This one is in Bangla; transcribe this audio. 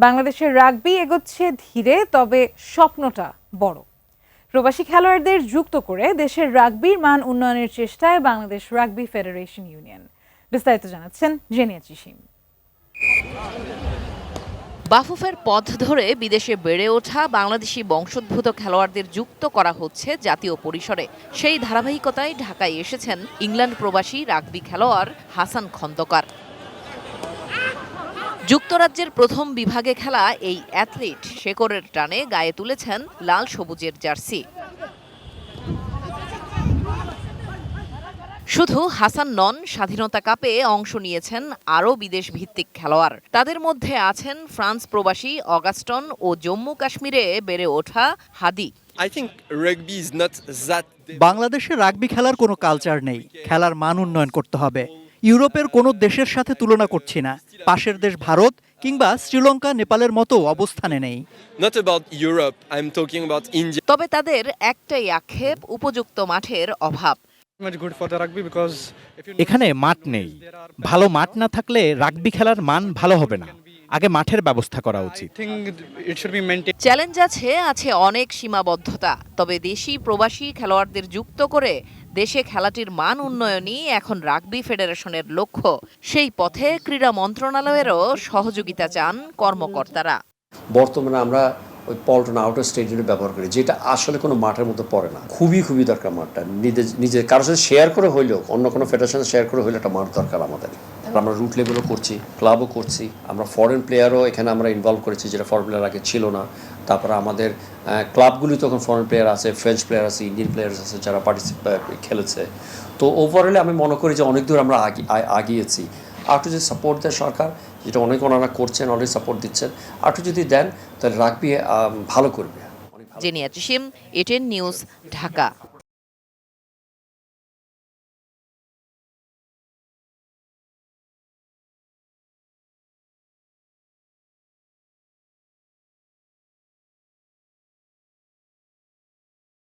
বাংলাদেশের রাগবি এগোচ্ছে ধীরে, তবে স্বপ্নটা বড়। প্রবাসী খেলোয়াড়দের যুক্ত করে দেশের রাগবির মান উন্নয়নের চেষ্টায় বাংলাদেশ রাগবি ফেডারেশন ইউনিয়ন। বিস্তারিত জানাচ্ছেন জেনিয়া চিশিম। বাফুফের পথ ধরে বিদেশে বেড়ে ওঠা বাংলাদেশি বংশোদ্ভূত খেলোয়াড়দের যুক্ত করা হচ্ছে জাতীয় পরিসরে। সেই ধারাবাহিকতায় ঢাকায় এসেছেন ইংল্যান্ড প্রবাসী রাগবি খেলোয়াড় হাসান খন্দকার। যুক্তরাজ্যের প্রথম বিভাগে খেলা এই অ্যাথলিট শেকড়ের টানে গায়ে তুলেছেন লাল সবুজের জার্সি। শুধু হাসান নন, স্বাধীনতা কাপে অংশ নিয়েছেন আরও বিদেশ ভিত্তিক খেলোয়াড়। তাদের মধ্যে আছেন ফ্রান্স প্রবাসী অগাস্টন ও জম্মু কাশ্মীরে বেড়ে ওঠা হাদি। বাংলাদেশে রাগবি খেলার কোনো কালচার নেই, খেলার মান উন্নয়ন করতে হবে। ইউরোপের কোনো দেশের সাথে তুলনা করছি না, পাশের দেশ ভারত কিংবা শ্রীলঙ্কা, নেপালের মতো অবস্থানে নেই। তবে তাদের একটাই আক্ষেপ, উপযুক্ত মাঠের অভাব। এখানে মাঠ নেই, ভালো মাঠ না থাকলে রাগবি খেলার মান ভালো হবে না। আগে মাঠের ব্যবস্থা করা উচিত। চ্যালেঞ্জ আছে অনেক সীমাবদ্ধতা। তবে দেশি প্রবাসী খেলোয়াড়দের যুক্ত করে দেশে খেলাটির মান উন্নয়নই এখন রাগবি ফেডারেশনের লক্ষ্য। সেই পথে ক্রীড়া মন্ত্রণালয়েরও সহযোগিতা চান কর্মকর্তারা। বর্তমানে আমরা ওই পল্টন আউটার স্টেডিয়াম ব্যবহার করি, যেটা আসলে কোনো মাঠের মধ্যে পড়ে না। খুবই দরকার মাঠটা। নিজে কারোর সাথে শেয়ার করে হইলেও, অন্য কোনো ফেডারেশনে শেয়ার করে হইলে একটা মাঠ দরকার আমাদের। আমরা রুট লেভেলও করছি, ক্লাবও করছি, আমরা ফরেন প্লেয়ারও এখানে আমরা ইনভলভ করেছি, যেটা ফরেন প্লেয়ার আগে ছিল না। তারপরে আমাদের ক্লাবগুলি তখন ফরেন প্লেয়ার আছে, ফ্রেঞ্চ প্লেয়ার আছে, ইন্ডিয়ান প্লেয়ার আছে যারা খেলেছে। তো ওভারঅলে আমি মনে করি যে অনেক দূর আমরা আগিয়েছি। আরটু যদি সাপোর্ট দেয় সরকার, যেটা অনেক ওনারা করছেন, অলরেডি সাপোর্ট দিচ্ছেন, আরটু যদি দেন তাহলে রাগবি ভালো করবে। জেনিয়া চিশিম, এটিএন নিউজ, ঢাকা।